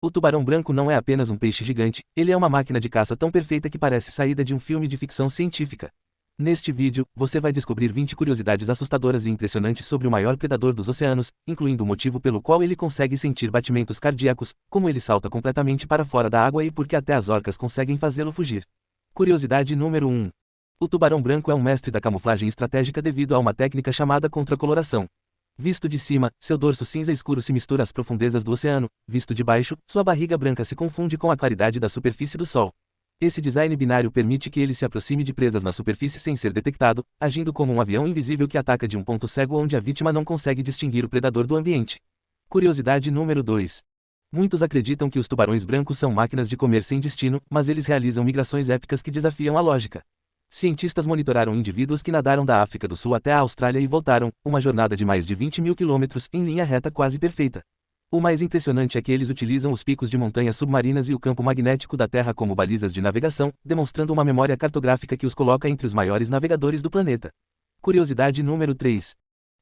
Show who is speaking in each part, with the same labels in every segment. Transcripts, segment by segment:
Speaker 1: O tubarão branco não é apenas um peixe gigante, ele é uma máquina de caça tão perfeita que parece saída de um filme de ficção científica. Neste vídeo, você vai descobrir 20 curiosidades assustadoras e impressionantes sobre o maior predador dos oceanos, incluindo o motivo pelo qual ele consegue sentir batimentos cardíacos, como ele salta completamente para fora da água e por que até as orcas conseguem fazê-lo fugir. Curiosidade número 1. O tubarão branco é um mestre da camuflagem estratégica devido a uma técnica chamada contracoloração. Visto de cima, seu dorso cinza escuro se mistura às profundezas do oceano; visto de baixo, sua barriga branca se confunde com a claridade da superfície do Sol. Esse design binário permite que ele se aproxime de presas na superfície sem ser detectado, agindo como um avião invisível que ataca de um ponto cego onde a vítima não consegue distinguir o predador do ambiente. Curiosidade número 2. Muitos acreditam que os tubarões brancos são máquinas de comer sem destino, mas eles realizam migrações épicas que desafiam a lógica. Cientistas monitoraram indivíduos que nadaram da África do Sul até a Austrália e voltaram, uma jornada de mais de 20 mil quilômetros, em linha reta quase perfeita. O mais impressionante é que eles utilizam os picos de montanhas submarinas e o campo magnético da Terra como balizas de navegação, demonstrando uma memória cartográfica que os coloca entre os maiores navegadores do planeta. Curiosidade número 3.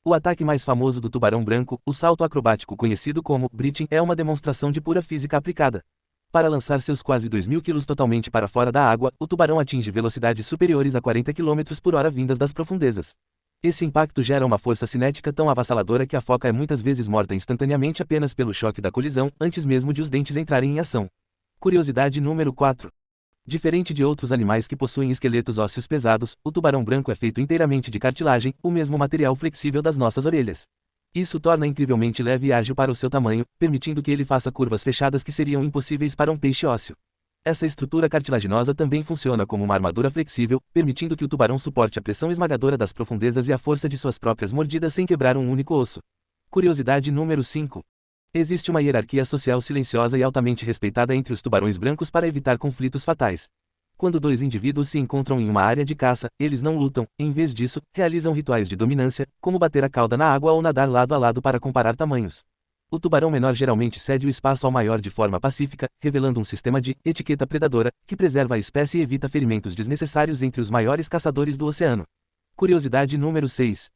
Speaker 1: O ataque mais famoso do tubarão branco, o salto acrobático conhecido como breaching, é uma demonstração de pura física aplicada. Para lançar seus quase 2.000 quilos totalmente para fora da água, o tubarão atinge velocidades superiores a 40 km por hora vindas das profundezas. Esse impacto gera uma força cinética tão avassaladora que a foca é muitas vezes morta instantaneamente apenas pelo choque da colisão, antes mesmo de os dentes entrarem em ação. Curiosidade número 4. Diferente de outros animais que possuem esqueletos ósseos pesados, o tubarão branco é feito inteiramente de cartilagem, o mesmo material flexível das nossas orelhas. Isso torna incrivelmente leve e ágil para o seu tamanho, permitindo que ele faça curvas fechadas que seriam impossíveis para um peixe ósseo. Essa estrutura cartilaginosa também funciona como uma armadura flexível, permitindo que o tubarão suporte a pressão esmagadora das profundezas e a força de suas próprias mordidas sem quebrar um único osso. Curiosidade número 5. Existe uma hierarquia social silenciosa e altamente respeitada entre os tubarões brancos para evitar conflitos fatais. Quando dois indivíduos se encontram em uma área de caça, eles não lutam; em vez disso, realizam rituais de dominância, como bater a cauda na água ou nadar lado a lado para comparar tamanhos. O tubarão menor geralmente cede o espaço ao maior de forma pacífica, revelando um sistema de etiqueta predadora, que preserva a espécie e evita ferimentos desnecessários entre os maiores caçadores do oceano. Curiosidade número 6.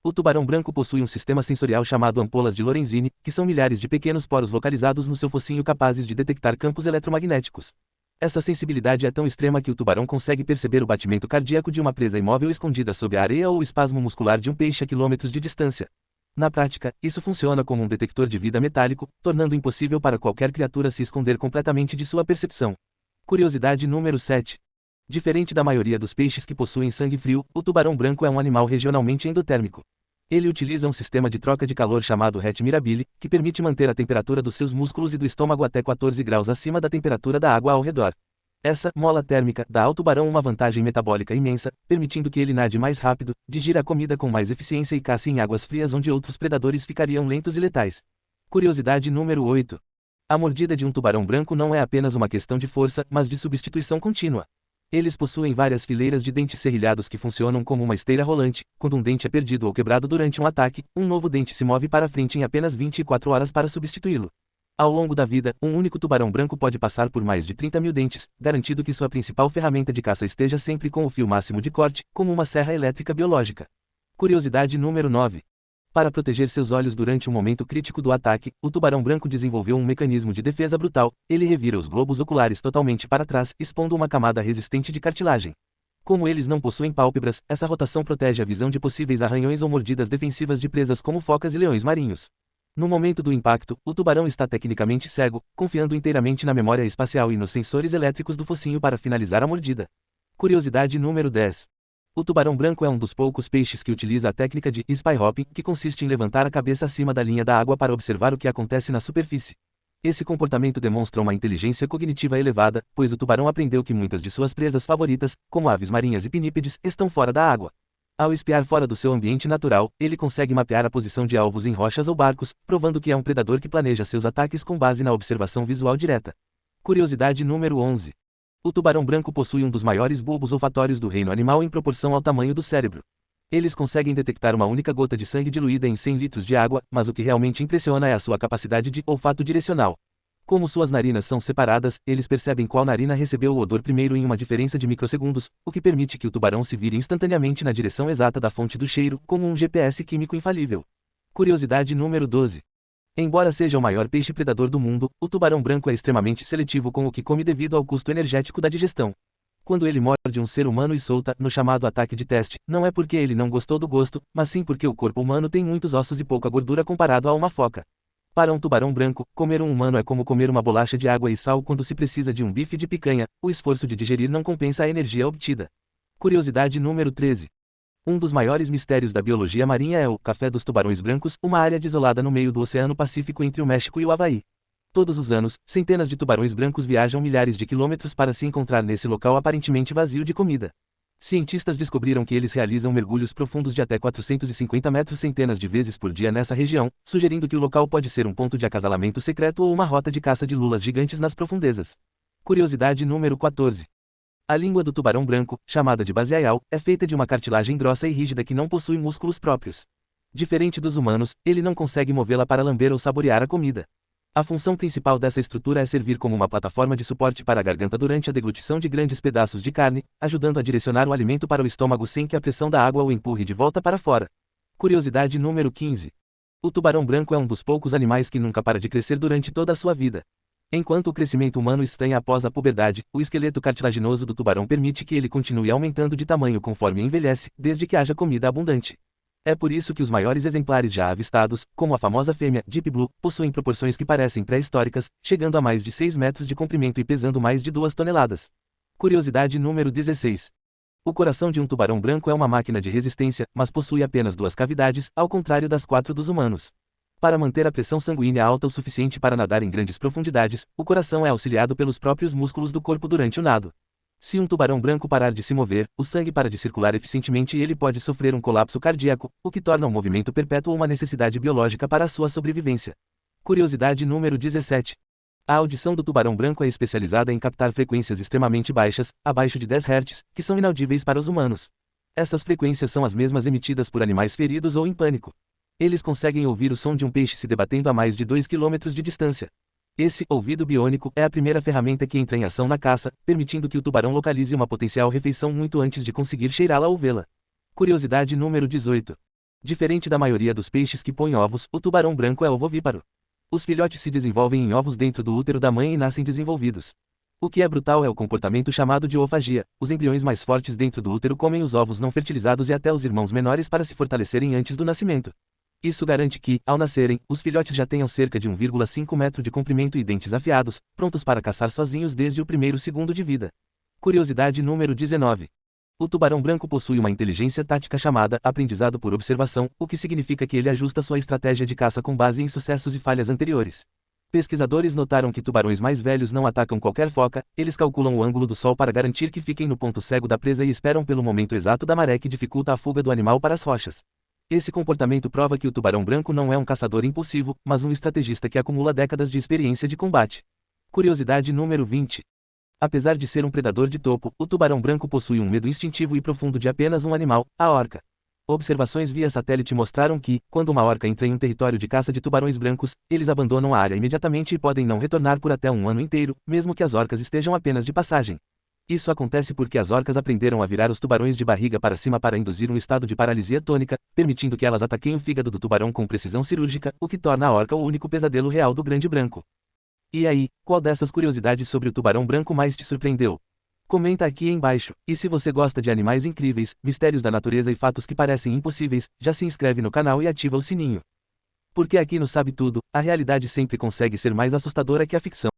Speaker 1: O tubarão branco possui um sistema sensorial chamado ampolas de Lorenzini, que são milhares de pequenos poros localizados no seu focinho capazes de detectar campos eletromagnéticos. Essa sensibilidade é tão extrema que o tubarão consegue perceber o batimento cardíaco de uma presa imóvel escondida sob a areia ou o espasmo muscular de um peixe a quilômetros de distância. Na prática, isso funciona como um detector de vida metálico, tornando impossível para qualquer criatura se esconder completamente de sua percepção. Curiosidade número 7. Diferente da maioria dos peixes que possuem sangue frio, o tubarão branco é um animal regionalmente endotérmico. Ele utiliza um sistema de troca de calor chamado Het Mirabile, que permite manter a temperatura dos seus músculos e do estômago até 14 graus acima da temperatura da água ao redor. Essa mola térmica dá ao tubarão uma vantagem metabólica imensa, permitindo que ele nade mais rápido, digira a comida com mais eficiência e caça em águas frias onde outros predadores ficariam lentos e letais. Curiosidade número 8. A mordida de um tubarão branco não é apenas uma questão de força, mas de substituição contínua. Eles possuem várias fileiras de dentes serrilhados que funcionam como uma esteira rolante. Quando um dente é perdido ou quebrado durante um ataque, um novo dente se move para frente em apenas 24 horas para substituí-lo. Ao longo da vida, um único tubarão branco pode passar por mais de 30 mil dentes, garantindo que sua principal ferramenta de caça esteja sempre com o fio máximo de corte, como uma serra elétrica biológica. Curiosidade número 9. Para proteger seus olhos durante um momento crítico do ataque, o tubarão branco desenvolveu um mecanismo de defesa brutal. Ele revira os globos oculares totalmente para trás, expondo uma camada resistente de cartilagem. Como eles não possuem pálpebras, essa rotação protege a visão de possíveis arranhões ou mordidas defensivas de presas como focas e leões marinhos. No momento do impacto, o tubarão está tecnicamente cego, confiando inteiramente na memória espacial e nos sensores elétricos do focinho para finalizar a mordida. Curiosidade número 10. O tubarão branco é um dos poucos peixes que utiliza a técnica de spy hopping, que consiste em levantar a cabeça acima da linha da água para observar o que acontece na superfície. Esse comportamento demonstra uma inteligência cognitiva elevada, pois o tubarão aprendeu que muitas de suas presas favoritas, como aves marinhas e pinípedes, estão fora da água. Ao espiar fora do seu ambiente natural, ele consegue mapear a posição de alvos em rochas ou barcos, provando que é um predador que planeja seus ataques com base na observação visual direta. Curiosidade número 11. O tubarão branco possui um dos maiores bulbos olfatórios do reino animal em proporção ao tamanho do cérebro. Eles conseguem detectar uma única gota de sangue diluída em 100 litros de água, mas o que realmente impressiona é a sua capacidade de olfato direcional. Como suas narinas são separadas, eles percebem qual narina recebeu o odor primeiro em uma diferença de microsegundos, o que permite que o tubarão se vire instantaneamente na direção exata da fonte do cheiro, como um GPS químico infalível. Curiosidade número 12. Embora seja o maior peixe predador do mundo, o tubarão branco é extremamente seletivo com o que come devido ao custo energético da digestão. Quando ele morde um ser humano e solta, no chamado ataque de teste, não é porque ele não gostou do gosto, mas sim porque o corpo humano tem muitos ossos e pouca gordura comparado a uma foca. Para um tubarão branco, comer um humano é como comer uma bolacha de água e sal quando se precisa de um bife de picanha, o esforço de digerir não compensa a energia obtida. Curiosidade número 13. Um dos maiores mistérios da biologia marinha é o café dos tubarões brancos, uma área desolada no meio do Oceano Pacífico entre o México e o Havaí. Todos os anos, centenas de tubarões brancos viajam milhares de quilômetros para se encontrar nesse local aparentemente vazio de comida. Cientistas descobriram que eles realizam mergulhos profundos de até 450 metros centenas de vezes por dia nessa região, sugerindo que o local pode ser um ponto de acasalamento secreto ou uma rota de caça de lulas gigantes nas profundezas. Curiosidade número 14. A língua do tubarão branco, chamada de baseaial, é feita de uma cartilagem grossa e rígida que não possui músculos próprios. Diferente dos humanos, ele não consegue movê-la para lamber ou saborear a comida. A função principal dessa estrutura é servir como uma plataforma de suporte para a garganta durante a deglutição de grandes pedaços de carne, ajudando a direcionar o alimento para o estômago sem que a pressão da água o empurre de volta para fora. Curiosidade número 15. O tubarão branco é um dos poucos animais que nunca para de crescer durante toda a sua vida. Enquanto o crescimento humano estanha após a puberdade, o esqueleto cartilaginoso do tubarão permite que ele continue aumentando de tamanho conforme envelhece, desde que haja comida abundante. É por isso que os maiores exemplares já avistados, como a famosa fêmea Deep Blue, possuem proporções que parecem pré-históricas, chegando a mais de 6 metros de comprimento e pesando mais de 2 toneladas. Curiosidade número 16. O coração de um tubarão branco é uma máquina de resistência, mas possui apenas 2 cavidades, ao contrário das 4 dos humanos. Para manter a pressão sanguínea alta o suficiente para nadar em grandes profundidades, o coração é auxiliado pelos próprios músculos do corpo durante o nado. Se um tubarão branco parar de se mover, o sangue para de circular eficientemente e ele pode sofrer um colapso cardíaco, o que torna o movimento perpétuo uma necessidade biológica para a sua sobrevivência. Curiosidade número 17. A audição do tubarão branco é especializada em captar frequências extremamente baixas, abaixo de 10 Hz, que são inaudíveis para os humanos. Essas frequências são as mesmas emitidas por animais feridos ou em pânico. Eles conseguem ouvir o som de um peixe se debatendo a mais de 2 km de distância. Esse ouvido biônico é a primeira ferramenta que entra em ação na caça, permitindo que o tubarão localize uma potencial refeição muito antes de conseguir cheirá-la ou vê-la. Curiosidade número 18. Diferente da maioria dos peixes que põem ovos, o tubarão branco é ovovíparo. Os filhotes se desenvolvem em ovos dentro do útero da mãe e nascem desenvolvidos. O que é brutal é o comportamento chamado de oofagia. Os embriões mais fortes dentro do útero comem os ovos não fertilizados e até os irmãos menores para se fortalecerem antes do nascimento. Isso garante que, ao nascerem, os filhotes já tenham cerca de 1,5 metro de comprimento e dentes afiados, prontos para caçar sozinhos desde o primeiro segundo de vida. Curiosidade número 19. O tubarão branco possui uma inteligência tática chamada aprendizado por observação, o que significa que ele ajusta sua estratégia de caça com base em sucessos e falhas anteriores. Pesquisadores notaram que tubarões mais velhos não atacam qualquer foca, eles calculam o ângulo do sol para garantir que fiquem no ponto cego da presa e esperam pelo momento exato da maré que dificulta a fuga do animal para as rochas. Esse comportamento prova que o tubarão branco não é um caçador impulsivo, mas um estrategista que acumula décadas de experiência de combate. Curiosidade número 20. Apesar de ser um predador de topo, o tubarão branco possui um medo instintivo e profundo de apenas um animal, a orca. Observações via satélite mostraram que, quando uma orca entra em um território de caça de tubarões brancos, eles abandonam a área imediatamente e podem não retornar por até um ano inteiro, mesmo que as orcas estejam apenas de passagem. Isso acontece porque as orcas aprenderam a virar os tubarões de barriga para cima para induzir um estado de paralisia tônica, permitindo que elas ataquem o fígado do tubarão com precisão cirúrgica, o que torna a orca o único pesadelo real do grande branco. E aí, qual dessas curiosidades sobre o tubarão branco mais te surpreendeu? Comenta aqui embaixo, e se você gosta de animais incríveis, mistérios da natureza e fatos que parecem impossíveis, já se inscreve no canal e ativa o sininho. Porque aqui no Sabe Tudo, a realidade sempre consegue ser mais assustadora que a ficção.